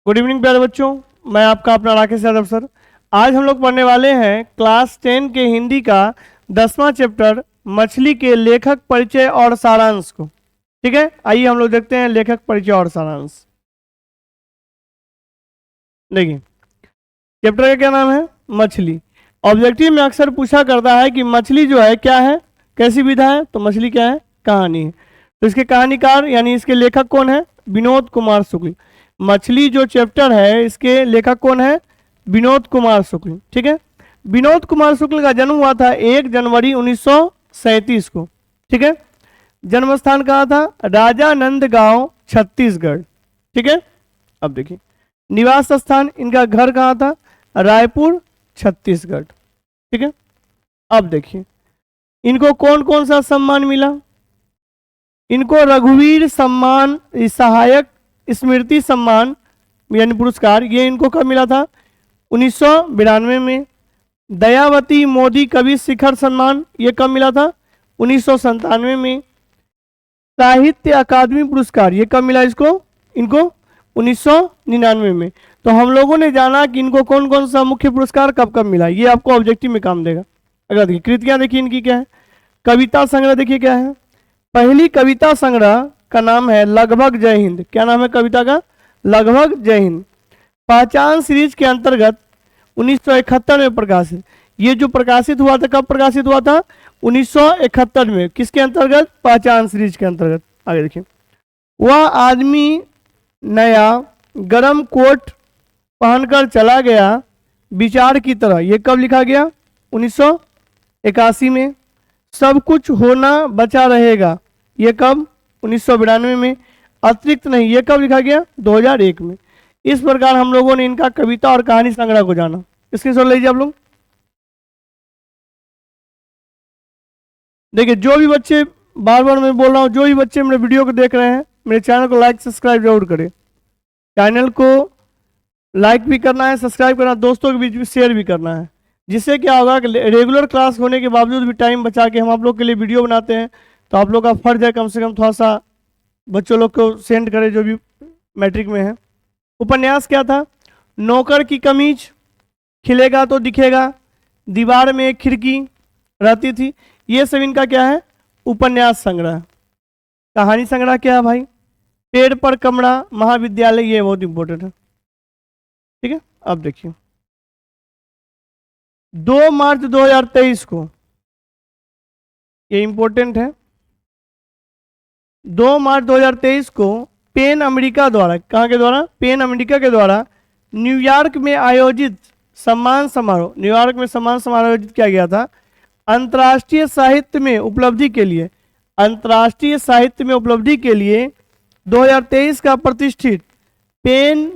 Good evening प्यारे बच्चों, मैं आपका अपना राकेश यादव सर। आज हम लोग पढ़ने वाले हैं क्लास 10 के हिंदी का 10वां चैप्टर मछली के लेखक परिचय और सारांश को। ठीक है, आइए हम लोग देखते हैं लेखक परिचय और सारांश। देखिए, चैप्टर का क्या नाम है? मछली। ऑब्जेक्टिव में अक्सर पूछा करता है कि मछली जो है क्या है, कैसी विधा है। तो मछली क्या है? कहानी है। तो इसके कहानीकार यानी इसके लेखक कौन है? विनोद कुमार शुक्ल। मछली जो चैप्टर है इसके लेखक कौन है? विनोद कुमार शुक्ल। ठीक है, विनोद कुमार शुक्ल का जन्म हुआ था 1 जनवरी 1937 को। ठीक है, जन्म स्थान कहाँ था? राजानंद गांव, छत्तीसगढ़। ठीक है, अब देखिए निवास स्थान इनका घर कहाँ था? रायपुर, छत्तीसगढ़। ठीक है, अब देखिए इनको कौन कौन सा सम्मान मिला। इनको रघुवीर सम्मान, सहायक स्मृति सम्मान यानी पुरस्कार, ये इनको कब मिला था? 1992 में। दयावती मोदी कवि शिखर सम्मान, ये कब मिला था? 1997 में। साहित्य अकादमी पुरस्कार ये कब मिला इनको? 1999 में। तो हम लोगों ने जाना कि इनको कौन कौन सा मुख्य पुरस्कार कब कब मिला, ये आपको ऑब्जेक्टिव में काम देगा। अगर देखिए कृतियां देखिए इनकी क्या है। कविता संग्रह देखिए क्या है। पहली कविता संग्रह का नाम है लगभग जय हिंद। क्या नाम है कविता का? लगभग जय हिंद। पहचान सीरीज के अंतर्गत 1971 में प्रकाशित। ये जो प्रकाशित हुआ था कब प्रकाशित हुआ था? 1971 में। किसके अंतर्गत? पहचान सीरीज के अंतर्गत। आगे देखिए, वह आदमी नया गरम कोट पहनकर चला गया विचार की तरह, ये कब लिखा गया? 1981 में। सब कुछ होना बचा रहेगा, ये कब? 1992 में। अतिरिक्त नहीं, ये कब लिखा गया? 2001 में। इस प्रकार हम लोगों ने इनका कविता और कहानी संग्रह को जाना। इसके सोच लीजिए आप लोग। देखिए जो भी बच्चे, बार बार मैं बोल रहा हूँ, जो भी बच्चे मेरे वीडियो को देख रहे हैं मेरे चैनल को लाइक सब्सक्राइब जरूर करें। चैनल को लाइक भी करना है, सब्सक्राइब करना, दोस्तों के बीच में शेयर भी करना है, जिससे क्या होगा कि रेगुलर क्लास होने के बावजूद भी टाइम बचा के हम आप लोग के लिए वीडियो बनाते हैं। तो आप लोग का फर्ज है कम से कम थोड़ा सा बच्चों लोग को सेंड करें जो भी मैट्रिक में है। उपन्यास क्या था? नौकर की कमीज, खिलेगा तो दिखेगा, दीवार में एक खिड़की रहती थी, ये सब इनका क्या है? उपन्यास संग्रह। कहानी संग्रह क्या है भाई? पेड़ पर कमरा महाविद्यालय, ये बहुत इंपॉर्टेंट है। ठीक है, अब देखिए 2 मार्च 2023 को, ये इंपॉर्टेंट है, 2 मार्च 2023 को पेन अमेरिका द्वारा, कहाँ के द्वारा? पेन अमेरिका के द्वारा न्यूयॉर्क में आयोजित सम्मान समारोह, न्यूयॉर्क में सम्मान समारोह आयोजित किया गया था। अंतर्राष्ट्रीय साहित्य में उपलब्धि के लिए, अंतर्राष्ट्रीय साहित्य में उपलब्धि के लिए 2023 का प्रतिष्ठित पेन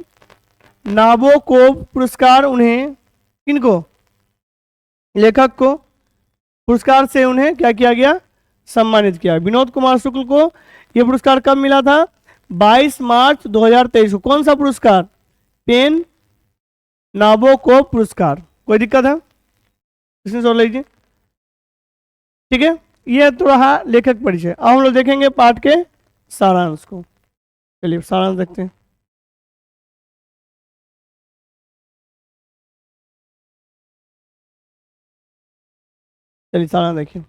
नाबोकोव पुरस्कार उन्हें, किनको? लेखक को पुरस्कार से उन्हें क्या किया गया? सम्मानित किया। विनोद कुमार शुक्ल को यह पुरस्कार कब मिला था? 22 मार्च 2023 को। कौन सा पुरस्कार? पेन नाबोकोव पुरस्कार। कोई दिक्कत है? इसमें सोच लीजिए। ठीक है, यह तो रहा लेखक परिचय। अब हम लोग देखेंगे पाठ के सारांश को। चलिए सारांश देखते हैं। चलिए सारांश देखिए।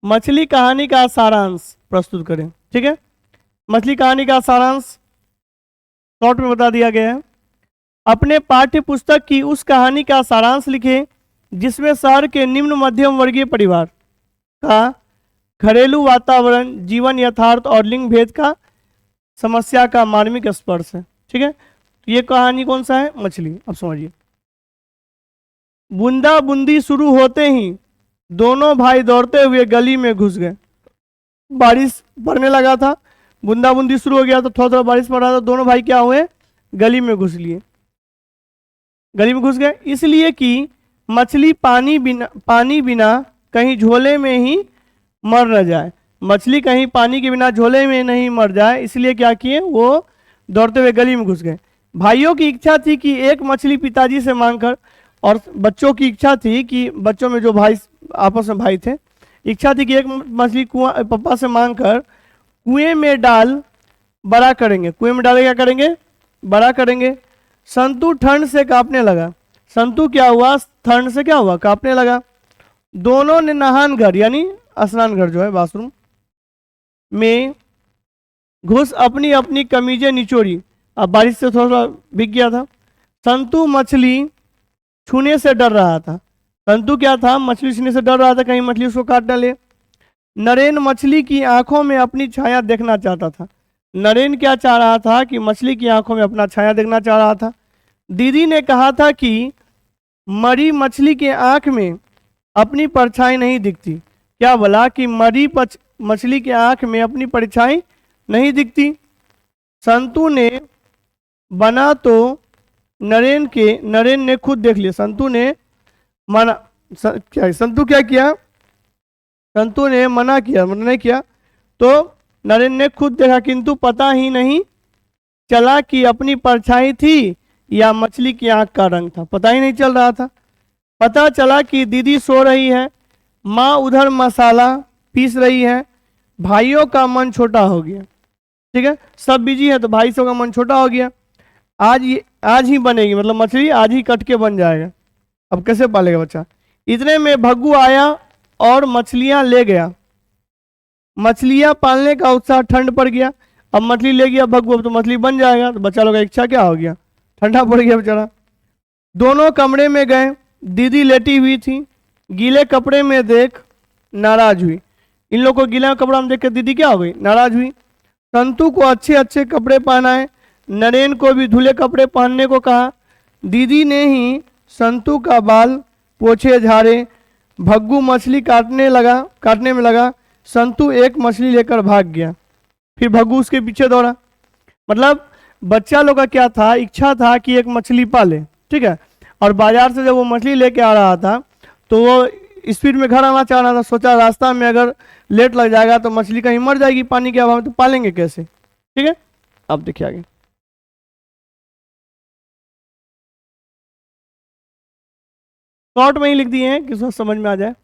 मछली कहानी का सारांश प्रस्तुत करें। ठीक है, मछली कहानी का सारांश शॉर्ट में बता दिया गया है। अपने पाठ्य पुस्तक की उस कहानी का सारांश लिखें जिसमें शहर के निम्न मध्यम वर्गीय परिवार का घरेलू वातावरण, जीवन यथार्थ और लिंग भेद का समस्या का मार्मिक स्पर्श है। ठीक है, ये कहानी कौन सा है? मछली। अब समझिए। बूंदा बूंदी शुरू होते ही दोनों भाई दौड़ते हुए गली में घुस गए। बारिश पड़ने लगा था, बूंदा बूंदी शुरू हो गया तो थोड़ा थोड़ा बारिश पड़ रहा था, दोनों भाई क्या हुए? गली में घुस लिए, गली में घुस गए। इसलिए कि मछली पानी बिना कहीं झोले में ही मर न जाए। मछली कहीं पानी के बिना झोले में नहीं मर जाए, इसलिए क्या किए? वो दौड़ते हुए गली में घुस गए। भाइयों की इच्छा थी कि एक मछली पिताजी से मांगकर, और बच्चों की इच्छा थी कि बच्चों में जो भाई आपस में भाई थे, इच्छा थी कि एक मछली पापा से मांगकर कुएं में डाल बड़ा करेंगे। कुएं में डाले क्या करेंगे? बड़ा करेंगे। संतु ठंड से कांपने लगा। संतु क्या हुआ, ठंड से क्या हुआ, कांपने लगा। दोनों ने नहान घर यानी स्नान घर जो है बाथरूम में घुस अपनी अपनी कमीजें निचोड़ी। अब बारिश से थोड़ा सा भीग गया था। संतु मछली छूने से डर रहा था। संतु क्या था, मछली छूने से डर रहा था, कहीं मछली उसको काट डाले। नरेन मछली की आंखों में अपनी छाया देखना चाहता था। नरेन क्या चाह रहा था कि मछली की आंखों में अपना छाया देखना चाह रहा था। दीदी ने कहा था कि मरी मछली के आंख में अपनी परछाई नहीं दिखती। क्या बोला कि मरी मछली के आंख में अपनी परछाई नहीं दिखती। संतु ने बना तो नरेन ने खुद देख लिया। संतु ने मना संतु क्या किया, संतु ने मना नहीं किया तो नरेन ने खुद देखा, किंतु पता ही नहीं चला कि अपनी परछाई थी या मछली की आंख का रंग था। पता ही नहीं चल रहा था। पता चला कि दीदी सो रही है, माँ उधर मसाला पीस रही है। भाइयों का मन छोटा हो गया। ठीक है, सब बिजी है तो भाई सब का मन छोटा हो गया। आज ही बनेगी, मतलब मछली आज ही कट के बन जाएगा। अब कैसे पालेगा बच्चा। इतने में भग्गू आया और मछलियां ले गया। मछलियां पालने का उत्साह ठंड पड़ गया। अब मछली ले गया भग्गू, अब तो मछली बन जाएगा। तो बच्चा लोग का इच्छा क्या हो गया, ठंडा पड़ गया बेचारा। दोनों कमरे में गए। दीदी लेटी हुई थी, गीले कपड़े में देख नाराज हुई। इन लोगों को गीला कपड़ा में देख कर दीदी क्या हो गई, नाराज हुई। संतु को अच्छे अच्छे कपड़े पहनाए। नरेन को भी धुले कपड़े पहनने को कहा। दीदी ने ही संतु का बाल पोछे झाड़े। भग्गू मछली काटने में लगा। संतु एक मछली लेकर भाग गया। फिर भग्गू उसके पीछे दौड़ा। मतलब बच्चा लोग का क्या था, इच्छा था कि एक मछली पाले। ठीक है, और बाजार से जब वो मछली लेके आ रहा था तो वो स्पीड में घर आना चाह रहा था। सोचा रास्ता में अगर लेट लग जाएगा तो मछली कहीं मर जाएगी पानी के अभाव में, तो पालेंगे कैसे। ठीक है, अब देखिए आगे। शॉर्ट में ही लिख दिए हैं कि उसको समझ में आ जाए।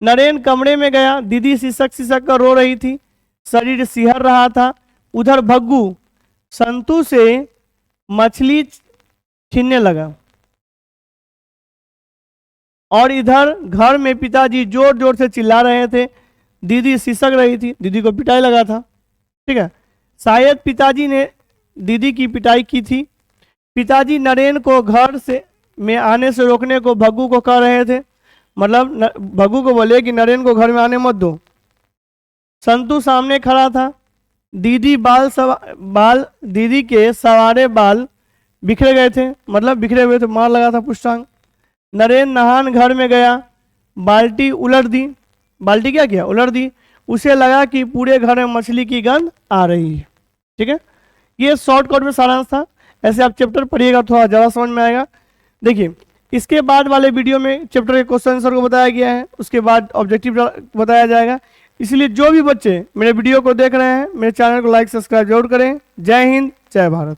नरेन कमरे में गया। दीदी सिसक कर रो रही थी, शरीर सिहर रहा था। उधर भग्गू संतु से मछली छीनने लगा और इधर घर में पिताजी जोर जोर से चिल्ला रहे थे। दीदी सिसक रही थी, दीदी को पिटाई लगा था। ठीक है, शायद पिताजी ने दीदी की पिटाई की थी। पिताजी नरेन को घर से में आने से रोकने को भग्गू को कह रहे थे। मतलब भग्गू को बोले कि नरेन को घर में आने मत दो। संतु सामने खड़ा था। दीदी दीदी के सवारे बाल बिखरे गए थे, मतलब बिखरे हुए थे, मार लगा था पुष्टांग। नरेन नहान घर में गया। बाल्टी उलट दी। बाल्टी क्या किया, उलट दी। उसे लगा कि पूरे घर में मछली की गंध आ रही है। ठीक है, ये शॉर्टकट में सारांश था। ऐसे आप चैप्टर पढ़िएगा थोड़ा ज़्यादा समझ में आएगा। देखिए, इसके बाद वाले वीडियो में चैप्टर के क्वेश्चन आंसर को बताया गया है, उसके बाद ऑब्जेक्टिव बताया जाएगा। इसलिए जो भी बच्चे मेरे वीडियो को देख रहे हैं, मेरे चैनल को लाइक सब्सक्राइब जरूर करें। जय हिंद, जय भारत।